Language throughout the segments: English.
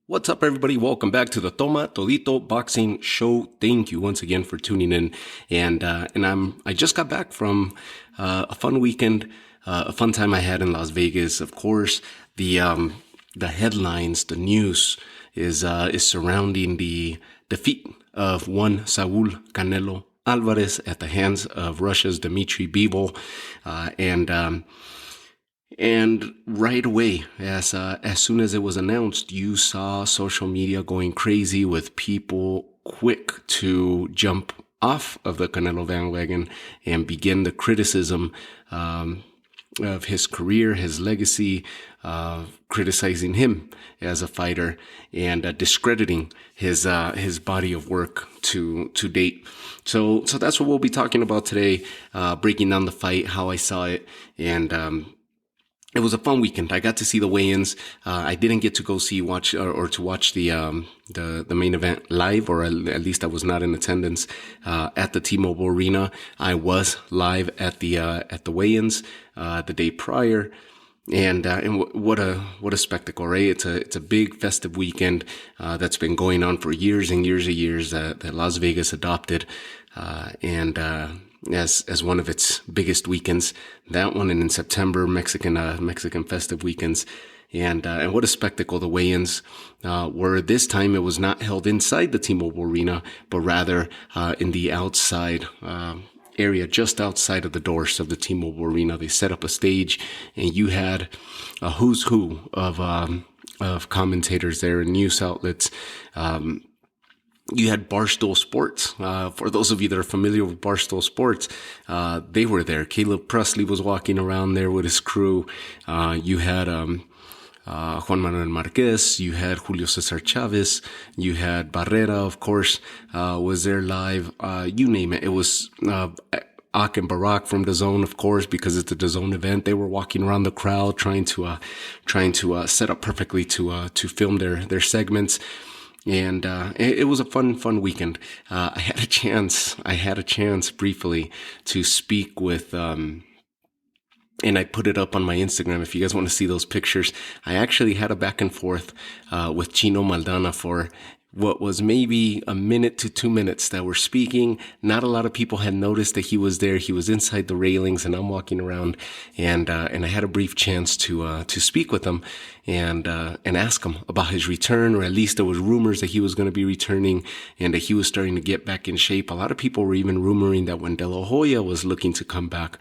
What's up, everybody? Welcome back to the Toma Todito Boxing Show. Thank you once again for tuning in. I just got back from a fun weekend, a fun time I had in Las Vegas. Of course, the headlines, the news is surrounding the defeat of one Saul Canelo Alvarez at the hands of Russia's Dmitrii Bivol, and right away, as soon as it was announced, you saw social media going crazy with people quick to jump off of the Canelo bandwagon and begin the criticism of his career, his legacy, criticizing him as a fighter and discrediting his body of work to date. So that's what we'll be talking about today, breaking down the fight, how I saw it, and it was a fun weekend. I got to see the weigh-ins. I didn't get to go watch the main event live, or at least I was not in attendance at the T-Mobile Arena. I was live at the weigh-ins the day prior, and what a spectacle, right? It's a big festive weekend that's been going on for years and years and years that Las Vegas adopted, as one of its biggest weekends, that one, and in September, Mexican festive weekends. And what a spectacle the weigh-ins were. This time it was not held inside the T-Mobile Arena, but rather in the outside area, just outside of the doors of the T-Mobile Arena. They set up a stage, and you had a who's who of commentators there and news outlets. You had Barstool Sports. For those of you that are familiar with Barstool Sports, they were there. Caleb Presley was walking around there with his crew. You had Juan Manuel Marquez. You had Julio Cesar Chavez. You had Barrera, of course, was there live. You name it. It was Ak and Barack from DAZN, of course, because it's a DAZN event. They were walking around the crowd, trying to set up perfectly to film their segments. And it was a fun weekend. I had a chance briefly to speak with, and I put it up on my Instagram if you guys want to see those pictures. I actually had a back and forth with Chino Maldana for what was maybe a minute to 2 minutes that we're speaking. Not a lot of people had noticed that he was there. He was inside the railings, and I'm walking around, and I had a brief chance to speak with him and ask him about his return, or at least there was rumors that he was going to be returning and that he was starting to get back in shape. A lot of people were even rumoring that when De La Hoya was looking to come back,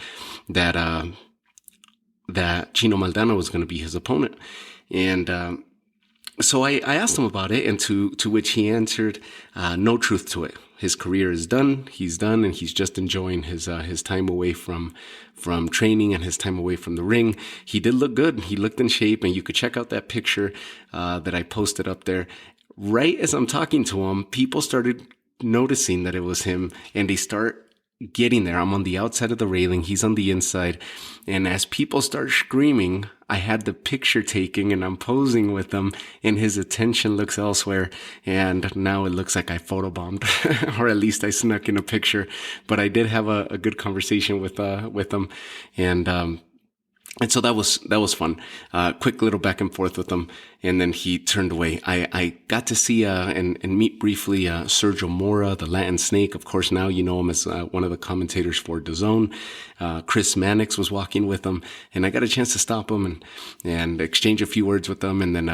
that Chino Maldana was going to be his opponent. And so I asked him about it, and to which he answered, no truth to it. His career is done. He's done, and he's just enjoying his time away from training and his time away from the ring. He did look good. He looked in shape, and you could check out that picture that I posted up there. Right as I'm talking to him, people started noticing that it was him, and they start getting there. I'm on the outside of the railing. He's on the inside. And as people start screaming, I had the picture taking, and I'm posing with him, and his attention looks elsewhere. And now it looks like I photobombed, or at least I snuck in a picture. But I did have a good conversation with him. And so that was fun. Quick little back and forth with him, and then he turned away. I got to see and meet briefly Sergio Mora, the Latin Snake. Of course, now you know him as one of the commentators for DAZN. Chris Mannix was walking with him, and I got a chance to stop him and exchange a few words with them, and then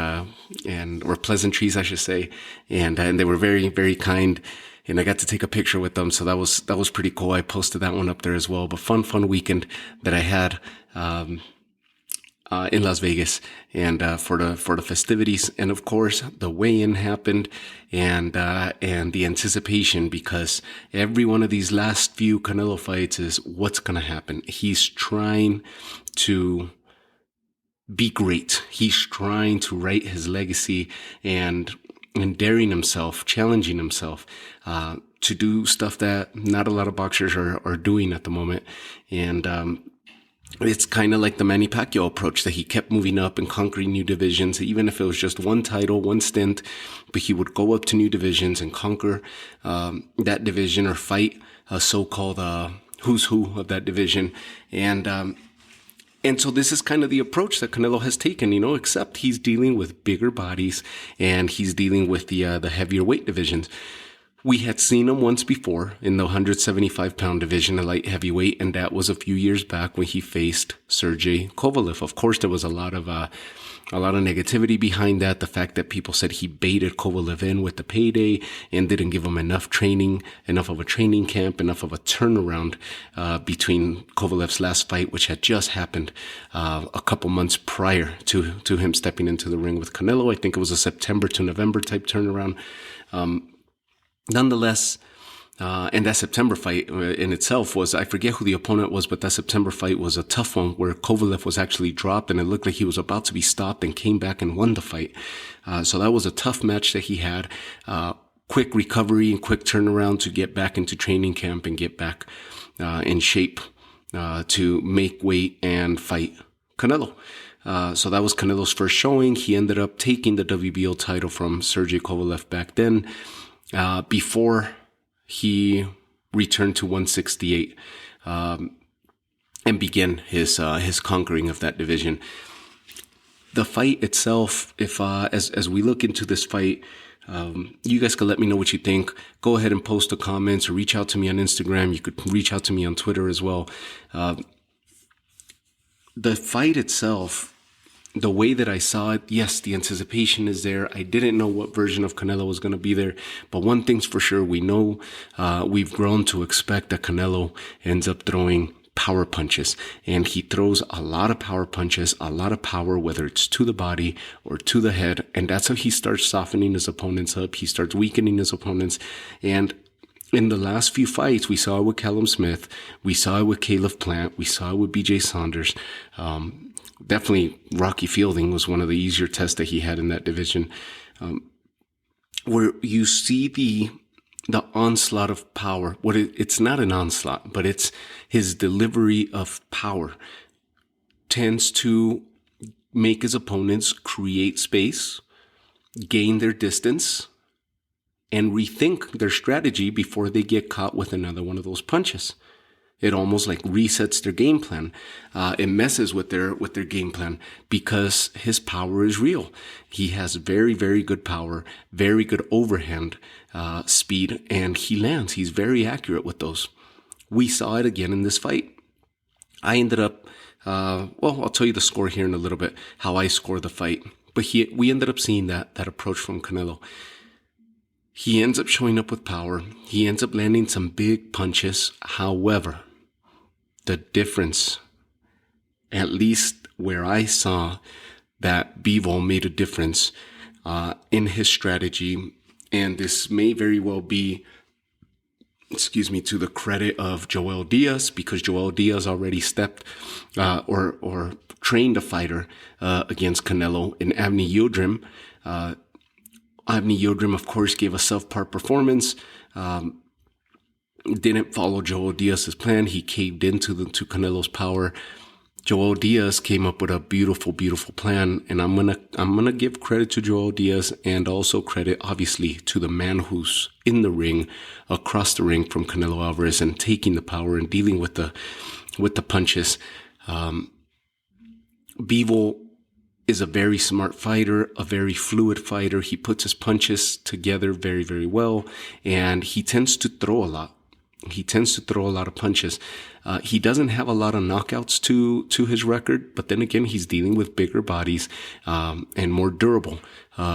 or pleasantries, I should say. And they were very, very kind. And I got to take a picture with them, so that was pretty cool. I posted that one up there as well. But fun weekend that I had in Las Vegas, and for the festivities, and of course the weigh-in happened, and the anticipation, because every one of these last few Canelo fights is what's gonna happen. He's trying to be great. He's trying to write his legacy and daring himself, challenging himself to do stuff that not a lot of boxers are doing at the moment. And it's kind of like the Manny Pacquiao approach, that he kept moving up and conquering new divisions, even if it was just one title, one stint, but he would go up to new divisions and conquer that division, or fight a so-called who's who of that division. And And so this is kind of the approach that Canelo has taken, except he's dealing with bigger bodies and he's dealing with the heavier weight divisions. We had seen him once before in the 175-pound division, a light heavyweight, and that was a few years back when he faced Sergey Kovalev. Of course, there was a lot of negativity behind that. The fact that people said he baited Kovalev in with the payday and didn't give him enough of a training camp, enough of a turnaround between Kovalev's last fight, which had just happened a couple months prior to him stepping into the ring with Canelo. I think it was a September to November type turnaround. Nonetheless, and that September fight in itself was, I forget who the opponent was, but that September fight was a tough one where Kovalev was actually dropped and it looked like he was about to be stopped and came back and won the fight. So that was a tough match that he had. Quick recovery and quick turnaround to get back into training camp and get back in shape to make weight and fight Canelo. So that was Canelo's first showing. He ended up taking the WBO title from Sergey Kovalev back then. Before he returned to 168 and began his conquering of that division. The fight itself, if as we look into this fight, you guys can let me know what you think. Go ahead and post the comments or reach out to me on Instagram. You could reach out to me on Twitter as well. The fight itself, the way that I saw it, yes, the anticipation is there. I didn't know what version of Canelo was going to be there. But one thing's for sure, we know we've grown to expect that Canelo ends up throwing power punches. And he throws a lot of power punches, a lot of power, whether it's to the body or to the head. And that's how he starts softening his opponents up. He starts weakening his opponents. And in the last few fights, we saw it with Callum Smith. We saw it with Caleb Plant. We saw it with BJ Saunders. Definitely Rocky Fielding was one of the easier tests that he had in that division, where you see the onslaught of power. It's not an onslaught, but it's his delivery of power tends to make his opponents create space, gain their distance, and rethink their strategy before they get caught with another one of those punches. It almost like resets their game plan. It messes with their game plan because his power is real. He has very, very good power, very good overhand speed, and he lands. He's very accurate with those. We saw it again in this fight. I ended up, I'll tell you the score here in a little bit, how I scored the fight. But we ended up seeing that approach from Canelo. He ends up showing up with power. He ends up landing some big punches. However, the difference, at least where I saw that Bivol made a difference in his strategy, and this may very well be, to the credit of Joel Diaz, because Joel Diaz already stepped or trained a fighter against Canelo in Avni Yildirim. Avni Yildirim, of course, gave a self-par performance. Didn't follow Joel Diaz's plan. He caved into Canelo's power. Joel Diaz came up with a beautiful, beautiful plan, and I'm gonna give credit to Joel Diaz and also credit, obviously, to the man who's in the ring, across the ring from Canelo Alvarez, and taking the power and dealing with the punches. Bivol is a very smart fighter, a very fluid fighter. He puts his punches together very, very well, and he tends to throw a lot. He tends to throw a lot of punches. He doesn't have a lot of knockouts to his record, but then again, he's dealing with bigger bodies and more durable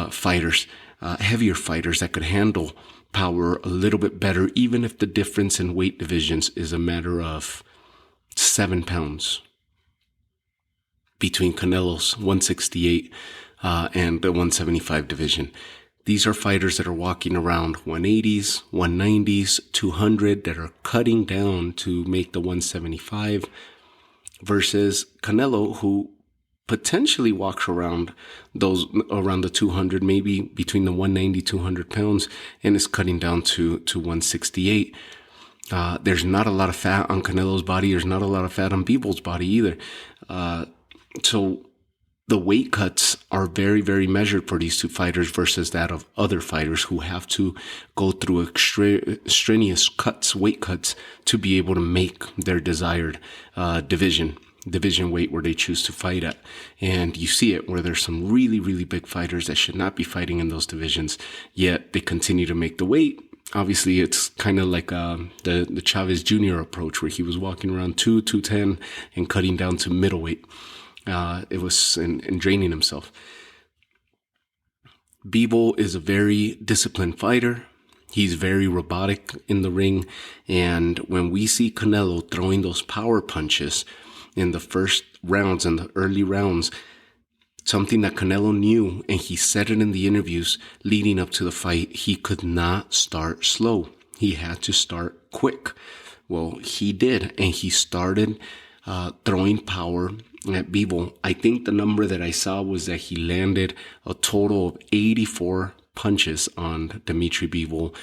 fighters, heavier fighters that could handle power a little bit better, even if the difference in weight divisions is a matter of 7 pounds between Canelo's 168 and the 175 division. These are fighters that are walking around 180s, 190s, 200 that are cutting down to make the 175 versus Canelo, who potentially walks around the 200, maybe between the 190, 200 pounds, and is cutting down to 168. There's not a lot of fat on Canelo's body. There's not a lot of fat on Bivol's body either. So the weight cuts are very, very measured for these two fighters versus that of other fighters who have to go through extraneous weight cuts to be able to make their desired division, division weight where they choose to fight at. And you see it where there's some really, really big fighters that should not be fighting in those divisions, yet they continue to make the weight. Obviously, it's kind of like the Chavez Jr. approach, where he was walking around 210 and cutting down to middleweight. It was and draining himself. Bivol is a very disciplined fighter. He's very robotic in the ring. And when we see Canelo throwing those power punches in the first rounds and the early rounds, something that Canelo knew, and he said it in the interviews leading up to the fight, he could not start slow. He had to start quick. Well, he did, and he started throwing power at Bivol. I think the number that I saw was that he landed a total of 84 punches on Dmitrii Bivol.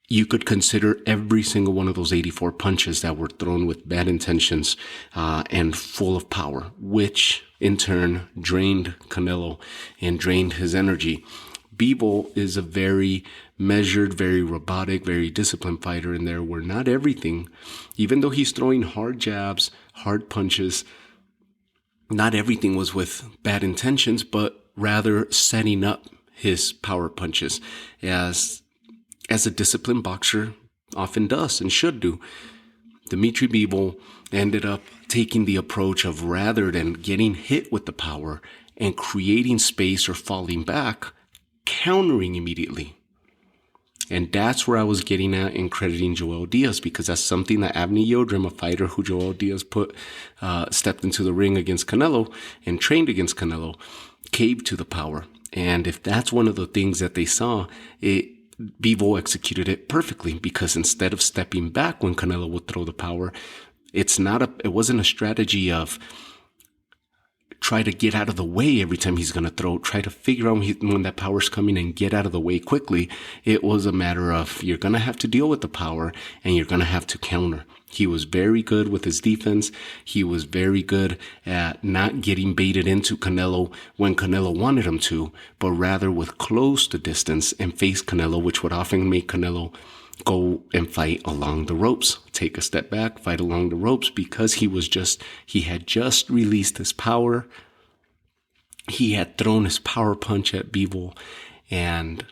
You could consider every single one of those 84 punches that were thrown with bad intentions and full of power, which in turn drained Canelo and drained his energy. Bivol is a very measured, very robotic, very disciplined fighter in there, where not everything, even though he's throwing hard jabs, hard punches, not everything was with bad intentions, but rather setting up his power punches as a disciplined boxer often does and should do. Dmitrii Bivol ended up taking the approach of, rather than getting hit with the power and creating space or falling back, countering immediately. And that's where I was getting at in crediting Joel Diaz, because that's something that Avni Yildirim, a fighter who Joel Diaz stepped into the ring against Canelo and trained against Canelo, caved to the power. And if that's one of the things that they saw, Bivol executed it perfectly, because instead of stepping back when Canelo would throw the power, it wasn't a strategy of try to get out of the way every time he's going to throw, try to figure out when that power's coming and get out of the way quickly. It was a matter of, you're going to have to deal with the power and you're going to have to counter. He was very good with his defense. He was very good at not getting baited into Canelo when Canelo wanted him to, but rather with close to distance and face Canelo, which would often make Canelo go and fight along the ropes, take a step back, fight along the ropes, because he had just released his power. He had thrown his power punch at Bivol, and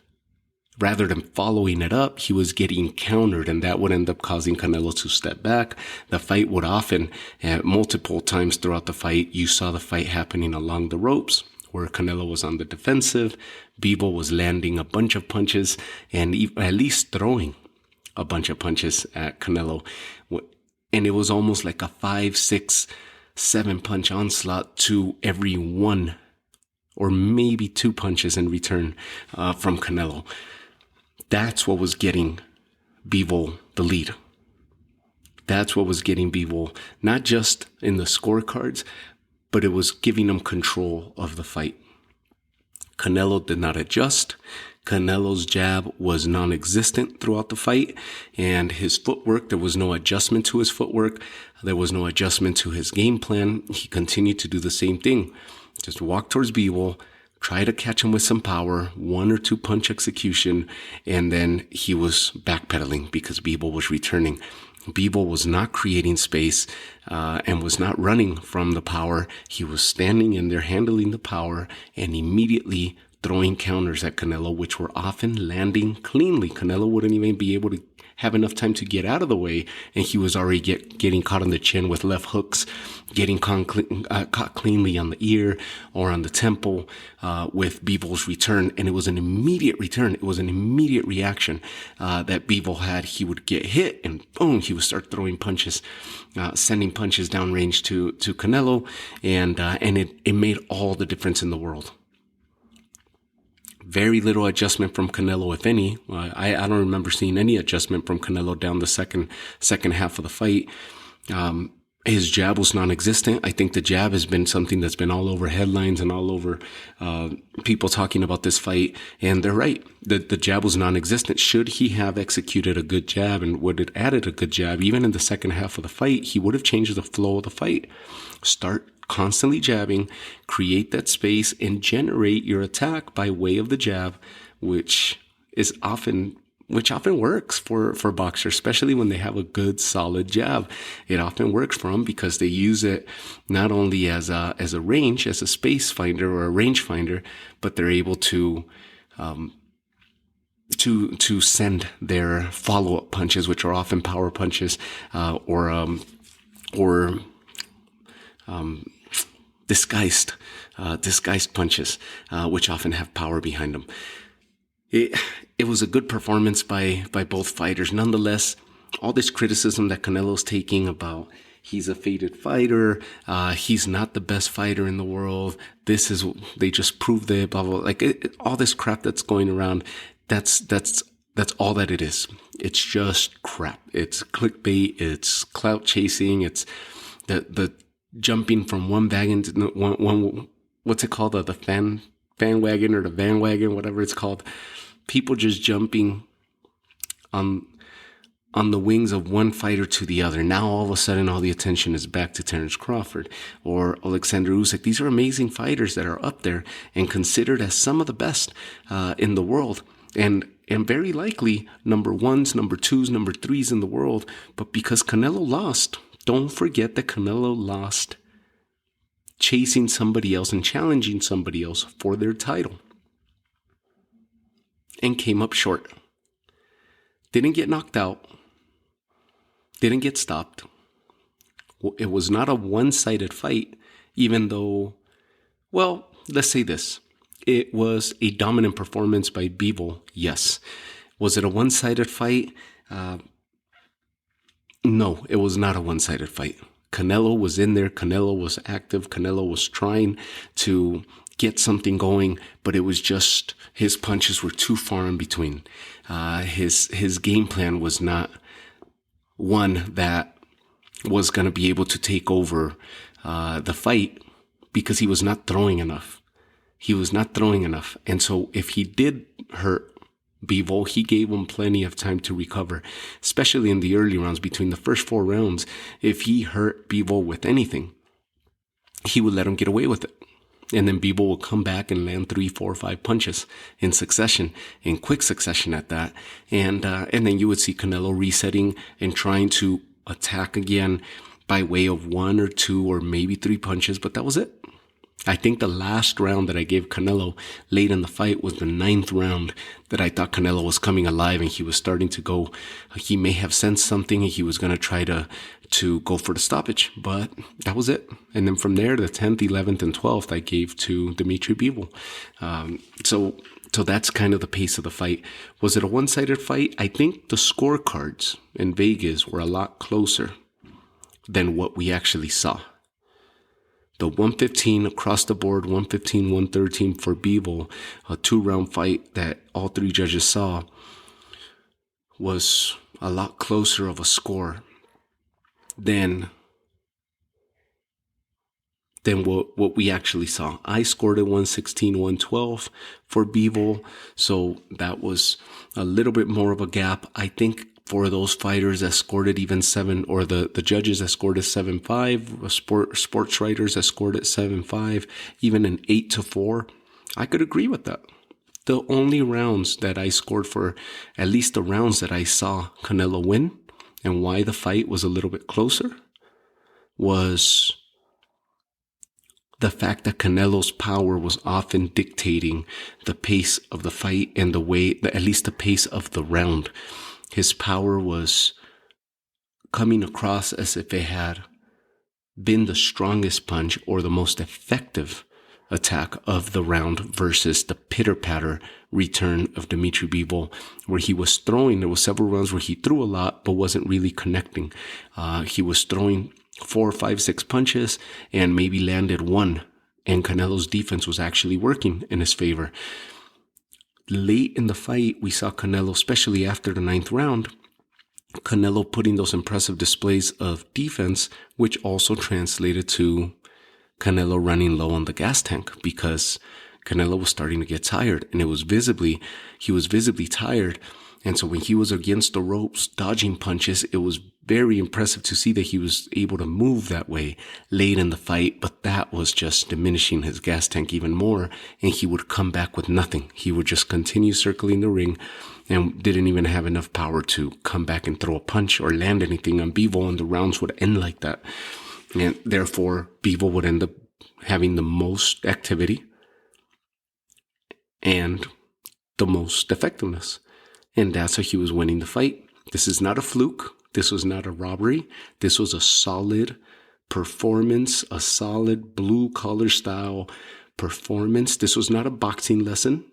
rather than following it up, he was getting countered, and that would end up causing Canelo to step back. The fight would often, multiple times throughout the fight, you saw the fight happening along the ropes, where Canelo was on the defensive. Bivol was landing a bunch of punches and at least throwing a bunch of punches at Canelo. And it was almost like a 5, 6, 7 punch onslaught to every one or maybe 2 punches in return from Canelo. That's what was getting Bivol the lead. That's what was getting Bivol, not just in the scorecards, but it was giving him control of the fight. Canelo did not adjust. Canelo's jab was non-existent throughout the fight, and his footwork, there was no adjustment to his footwork. There was no adjustment to his game plan. He continued to do the same thing. Just walk towards Bivol, try to catch him with some power, 1 or 2 punch execution, and then he was backpedaling because Bivol was returning. Bivol was not creating space and was not running from the power. He was standing in there handling the power and immediately throwing counters at Canelo, which were often landing cleanly. Canelo wouldn't even be able to have enough time to get out of the way, and he was already getting caught on the chin with left hooks, getting caught cleanly on the ear or on the temple with Bivol's return. And it was an immediate return. It was an immediate reaction that Bivol had. He would get hit and boom, he would start throwing punches, sending punches downrange to Canelo, and it made all the difference in the world. Very little adjustment from Canelo, if any. I don't remember seeing any adjustment from Canelo down the second half of the fight. His jab was non-existent. I think the jab has been something that's been all over headlines and all over people talking about this fight. And they're right. The jab was non-existent. Should he have executed a good jab and would have added a good jab, even in the second half of the fight, he would have changed the flow of the fight. Start constantly jabbing, create that space, and generate your attack by way of the jab, which is often often works for boxers, especially when they have a good solid jab. It often works for them because they use it not only as a range, as a space finder or a range finder, but they're able to send their follow-up punches, which are often power punches, or disguised punches, which often have power behind them. It was a good performance by both fighters. Nonetheless, all this criticism that Canelo's taking about he's a faded fighter, he's not the best fighter in the world, they just proved it, blah, blah, all this crap that's going around, that's all that it is. It's just crap. It's clickbait, it's clout chasing, it's the jumping from one wagon to one what's it called? The fan wagon or the van wagon, whatever it's called. People just jumping on the wings of one fighter to the other. Now all of a sudden all the attention is back to Terence Crawford or Alexander Usyk. These are amazing fighters that are up there and considered as some of the best in the world. And very likely number ones, number twos, number threes in the world. But because Canelo lost, don't forget that Canelo lost chasing somebody else and challenging somebody else for their title. And came up short. Didn't get knocked out. Didn't get stopped. It was not a one-sided fight, even though, well, let's say this. It was a dominant performance by Bivol, yes. Was it a one-sided fight? No, it was not a one-sided fight. Canelo was in there. Canelo was active. Canelo was trying to get something going, but it was just his punches were too far in between. His game plan was not one that was going to be able to take over the fight because he was not throwing enough. And so if he did hurt Bivol, he gave him plenty of time to recover, especially in the early rounds. Between the first 4 rounds, if he hurt Bivol with anything, he would let him get away with it. And then Bivol would come back and land 3, 4, 5 punches in succession, in quick succession at that. And then you would see Canelo resetting and trying to attack again by way of 1 or 2 or maybe 3 punches, but that was it. I think the last round that I gave Canelo late in the fight was the 9th round that I thought Canelo was coming alive and he was starting to go. He may have sensed something and he was going to try to go for the stoppage, but that was it. And then from there, the 10th, 11th, and 12th, I gave to Dmitrii Bivol. So that's kind of the pace of the fight. Was it a one-sided fight? I think the scorecards in Vegas were a lot closer than what we actually saw. The 115 across the board, 115, 113 for Bivol, a 2-round fight that all 3 judges saw, was a lot closer of a score than what we actually saw. I scored at 116, 112 for Bivol, so that was a little bit more of a gap. I think for those fighters that scored it even 7, or the judges that scored it 7-5, sports writers that scored it 7-5, even an 8-4, I could agree with that. The only rounds that I scored for, at least the rounds that I saw Canelo win, and why the fight was a little bit closer, was the fact that Canelo's power was often dictating the pace of the fight and at least the pace of the round. His power was coming across as if it had been the strongest punch or the most effective attack of the round versus the pitter-patter return of Dmitrii Bivol, where he was throwing. There were several rounds where he threw a lot but wasn't really connecting. He was throwing 4, 5, 6 punches and maybe landed 1, and Canelo's defense was actually working in his favor. Late in the fight, we saw Canelo, especially after the 9th round, Canelo putting those impressive displays of defense, which also translated to Canelo running low on the gas tank because Canelo was starting to get tired, and he was visibly tired. And so when he was against the ropes, dodging punches, it was very impressive to see that he was able to move that way late in the fight, but that was just diminishing his gas tank even more, and he would come back with nothing. He would just continue circling the ring and didn't even have enough power to come back and throw a punch or land anything on Bivol, and the rounds would end like that. And therefore, Bivol would end up having the most activity and the most effectiveness. And that's how he was winning the fight. This is not a fluke. This was not a robbery. This was a solid performance, a solid blue-collar style performance. This was not a boxing lesson.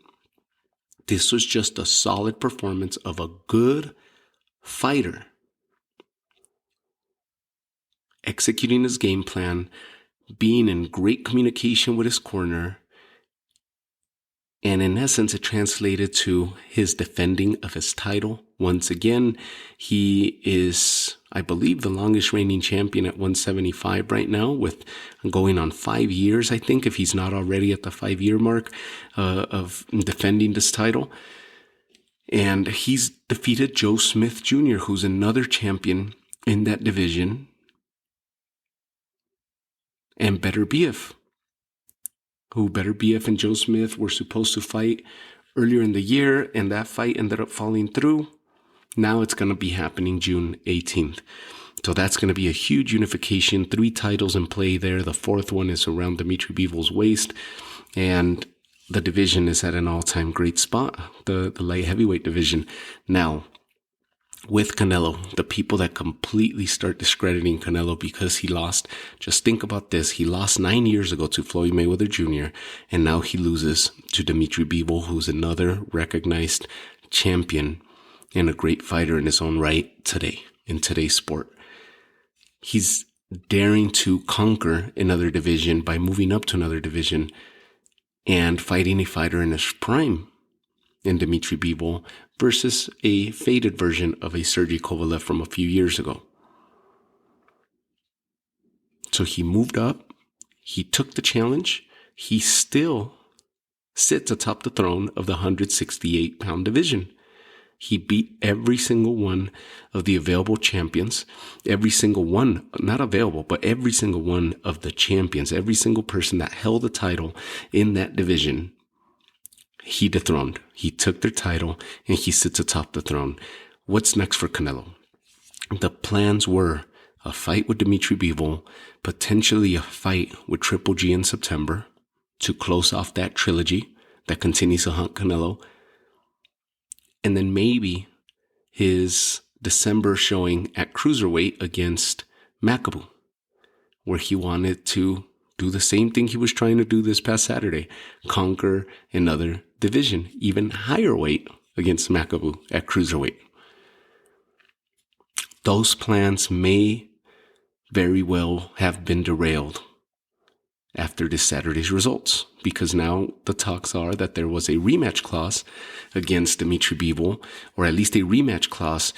This was just a solid performance of a good fighter executing his game plan, being in great communication with his corner, and in essence, it translated to his defending of his title. Once again, he is, I believe, the longest reigning champion at 175 right now, with going on 5 years, I think, if he's not already at the 5-year mark of defending this title. And he's defeated Joe Smith Jr., who's another champion in that division, and Beterbiev, who Beterbiev and Joe Smith were supposed to fight earlier in the year, and that fight ended up falling through. Now it's going to be happening June 18th. So that's going to be a huge unification. 3 titles in play there. The 4th one is around Dmitrii Bivol's waist, and the division is at an all-time great spot, the light heavyweight division. Now, with Canelo, the people that completely start discrediting Canelo because he lost, just think about this. He lost 9 years ago to Floyd Mayweather Jr., and now he loses to Dmitrii Bivol, who's another recognized champion and a great fighter in his own right today, in today's sport. He's daring to conquer another division by moving up to another division and fighting a fighter in his prime in Dmitrii Bivol versus a faded version of a Sergey Kovalev from a few years ago. So he moved up. He took the challenge. He still sits atop the throne of the 168-pound division. He beat every single one of the available champions, every single one, not available, but every single one of the champions, every single person that held the title in that division. He dethroned. He took their title and he sits atop the throne. What's next for Canelo? The plans were a fight with Dmitrii Bivol, potentially a fight with Triple G in September to close off that trilogy that continues to hunt Canelo. And then maybe his December showing at cruiserweight against Makabu, where he wanted to do the same thing he was trying to do this past Saturday, conquer another division, even higher weight against Makabu at cruiserweight. Those plans may very well have been derailed after this Saturday's results, because now the talks are that there was a rematch clause against Dmitrii Bivol, or at least a rematch clause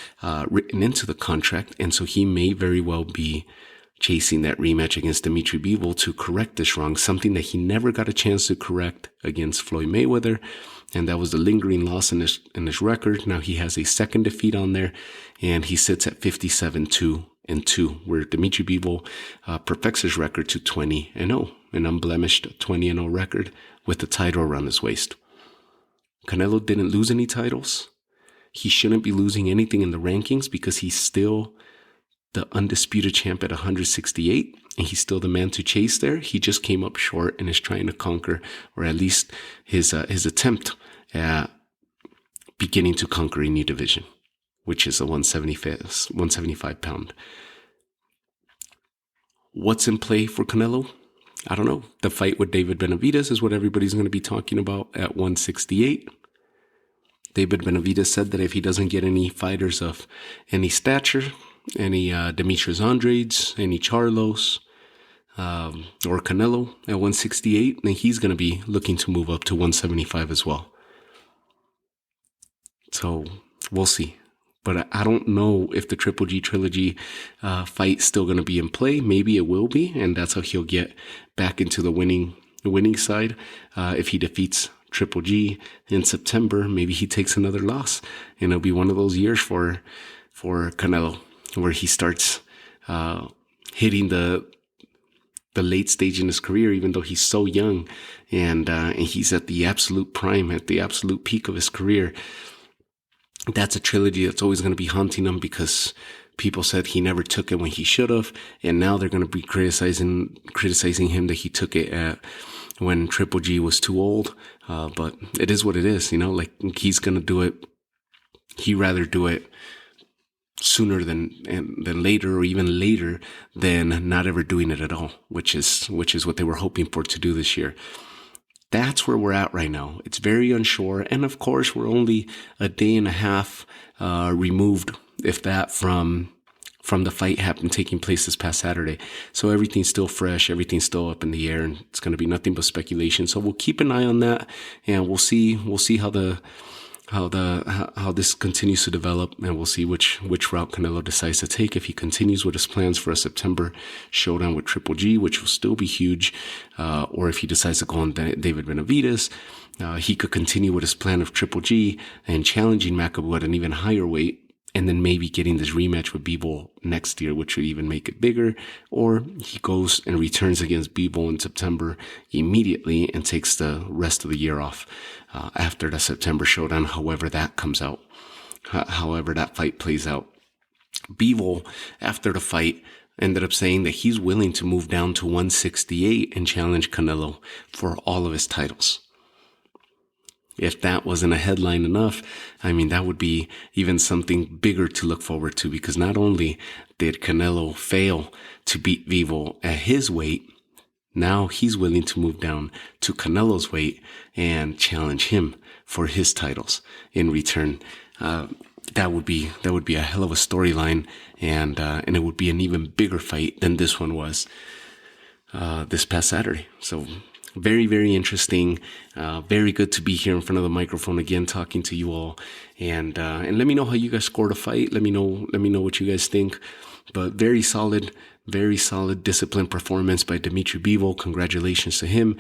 written into the contract, and so he may very well be chasing that rematch against Dmitrii Bivol to correct this wrong, something that he never got a chance to correct against Floyd Mayweather, and that was the lingering loss in his record. Now he has a second defeat on there, and he sits at 57-2-2, where Dmitrii Bivol perfects his record to 20-0, an unblemished 20-0 record with the title around his waist. Canelo didn't lose any titles. He shouldn't be losing anything in the rankings because he's still the undisputed champ at 168, and he's still the man to chase there. He just came up short and is trying to conquer, or at least his attempt at beginning to conquer a new division, which is a 175 pound. What's in play for Canelo? I don't know. The fight with David Benavidez is what everybody's going to be talking about at 168. David Benavidez said that if he doesn't get any fighters of any stature, any Demetrius Andrades, any Charlos, or Canelo at 168, then he's going to be looking to move up to 175 as well. So we'll see. But I don't know if the Triple G trilogy fight's still going to be in play. Maybe it will be, and that's how he'll get back into the winning side if he defeats Triple G in September, maybe he takes another loss, and it'll be one of those years for Canelo where he starts hitting the late stage in his career, even though he's so young, and he's at the absolute prime, at the absolute peak of his career. That's a trilogy that's always going to be haunting him, because people said he never took it when he should have, and now they're going to be criticizing him that he took it when Triple G was too old. But it is what it is, like he's going to do it. He'd rather do it sooner than later, or even later than not ever doing it at all, which is what they were hoping for to do this year. That's where we're at right now. It's very unsure. And of course, we're only a day and a half removed, if that, from the fight taking place this past Saturday. So everything's still fresh. Everything's still up in the air, and it's going to be nothing but speculation. So we'll keep an eye on that, and we'll see how this continues to develop, and we'll see which route Canelo decides to take. If he continues with his plans for a September showdown with Triple G, which will still be huge, or if he decides to go on David Benavidez, he could continue with his plan of Triple G and challenging Makabu at an even higher weight, and then maybe getting this rematch with Bivol next year, which would even make it bigger. Or he goes and returns against Bivol in September immediately and takes the rest of the year off after the September showdown, however that comes out, however that fight plays out. Bivol, after the fight, ended up saying that he's willing to move down to 168 and challenge Canelo for all of his titles. If that wasn't a headline enough, that would be even something bigger to look forward to, because not only did Canelo fail to beat Bivol at his weight, now he's willing to move down to Canelo's weight and challenge him for his titles in return. That would be a hell of a storyline, and it would be an even bigger fight than this one was this past Saturday. So very, very interesting. Very good to be here in front of the microphone again, talking to you all. And let me know how you guys scored a fight. Let me know what you guys think. But very solid, disciplined performance by Dmitrii Bivol. Congratulations to him.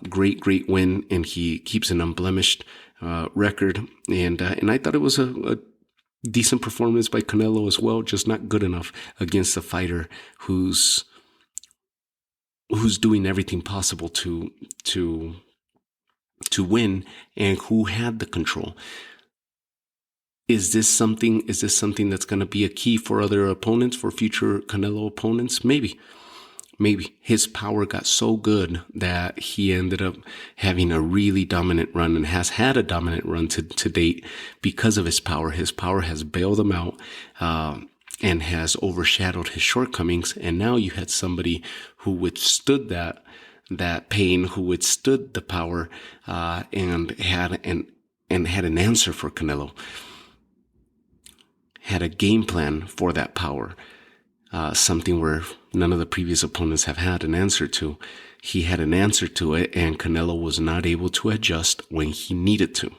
Great win, and he keeps an unblemished record. And I thought it was a decent performance by Canelo as well, just not good enough against a fighter who's doing everything possible to win, and who had the control. Is this something that's going to be a key for other opponents, for future Canelo opponents? Maybe his power got so good that he ended up having a really dominant run, and has had a dominant run to date because of his power. His power has bailed him out, and has overshadowed his shortcomings. And now you had somebody who withstood that pain, who withstood the power, and had an answer for Canelo, had a game plan for that power, something where none of the previous opponents have had an answer to. He had an answer to it, and Canelo was not able to adjust when he needed to.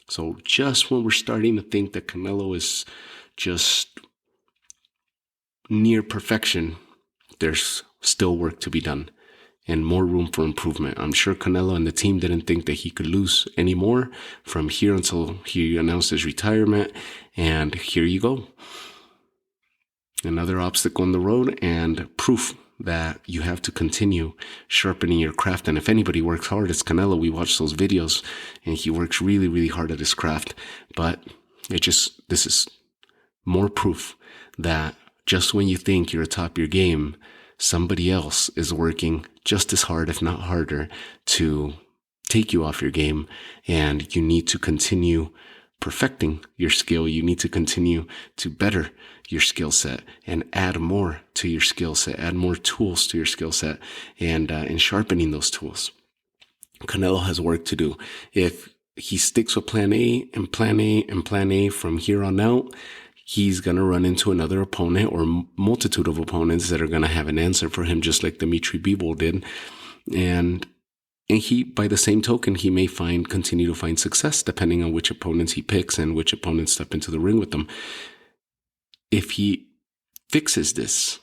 So just when we're starting to think that Canelo is just near perfection, there's still work to be done and more room for improvement. I'm sure Canelo and the team didn't think that he could lose anymore from here until he announced his retirement. And here you go. Another obstacle on the road, and proof that you have to continue sharpening your craft. And if anybody works hard, it's Canelo. We watch those videos, and he works really, really hard at his craft. But this is more proof that just when you think you're atop your game, somebody else is working just as hard, if not harder, to take you off your game. And you need to continue perfecting your skill. You need to continue to better your skill set and add more to your skill set, add more tools to your skill set, and sharpening those tools. Canelo has work to do. If he sticks with plan A and plan A and plan A from here on out, he's going to run into another opponent or multitude of opponents that are going to have an answer for him, just like Dmitrii Bivol did. And he, by the same token, he may continue to find success depending on which opponents he picks and which opponents step into the ring with him. If he fixes this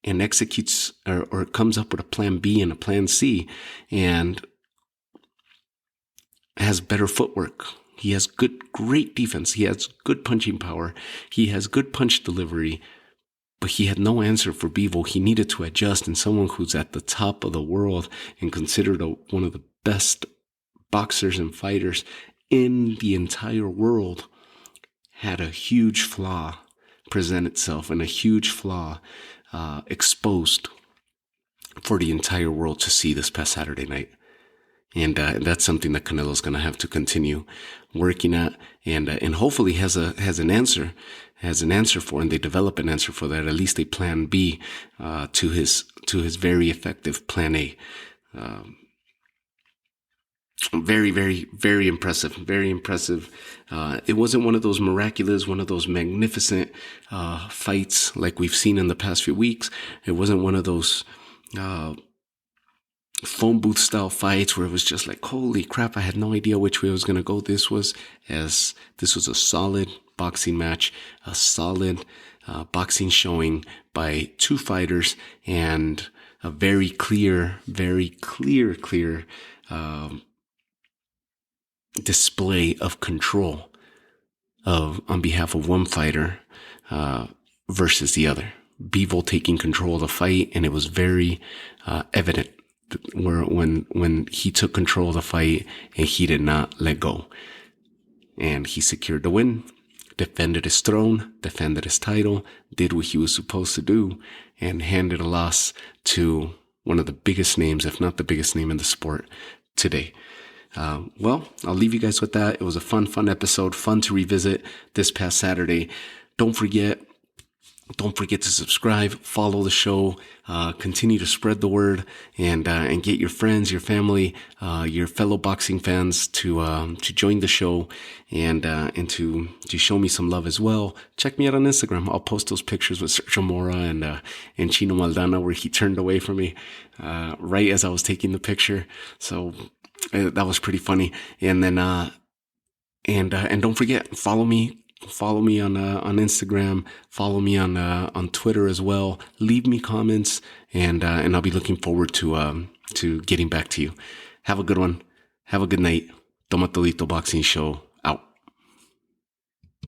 and executes or comes up with a plan B and a plan C, and has better footwork. He has great defense. He has good punching power. He has good punch delivery. But he had no answer for Bivol. He needed to adjust, and someone who's at the top of the world and considered one of the best boxers and fighters in the entire world had a huge flaw present itself, and a huge flaw exposed for the entire world to see this past Saturday night. And that's something that Canelo's going to have to continue working at, and hopefully has an answer for, and they develop an answer for that, at least a plan B to his very effective plan A. Very, very, very impressive. Very impressive. It wasn't one of those miraculous, one of those magnificent fights like we've seen in the past few weeks. It wasn't one of those phone booth style fights where it was just like, holy crap, I had no idea which way I was going to go. This was a solid boxing match, a solid boxing showing by two fighters, and a very clear display of control on behalf of one fighter versus the other. Bivol taking control of the fight, and it was very evident when he took control of the fight and he did not let go. And he secured the win, defended his throne, defended his title, did what he was supposed to do, and handed a loss to one of the biggest names, if not the biggest name in the sport today. Well, I'll leave you guys with that. It was a fun episode, fun to revisit this past Saturday. Don't forget to subscribe, follow the show, continue to spread the word, and get your friends, your family, your fellow boxing fans to join the show, and to show me some love as well. Check me out on Instagram. I'll post those pictures with Sergio Mora and Chino Maldana where he turned away from me right as I was taking the picture. So that was pretty funny. And then and don't forget, follow me on Instagram, follow me on Twitter as well. Leave me comments, and I'll be looking forward to getting back to you. Have a good one. Have a good night. Tomatolito Boxing Show.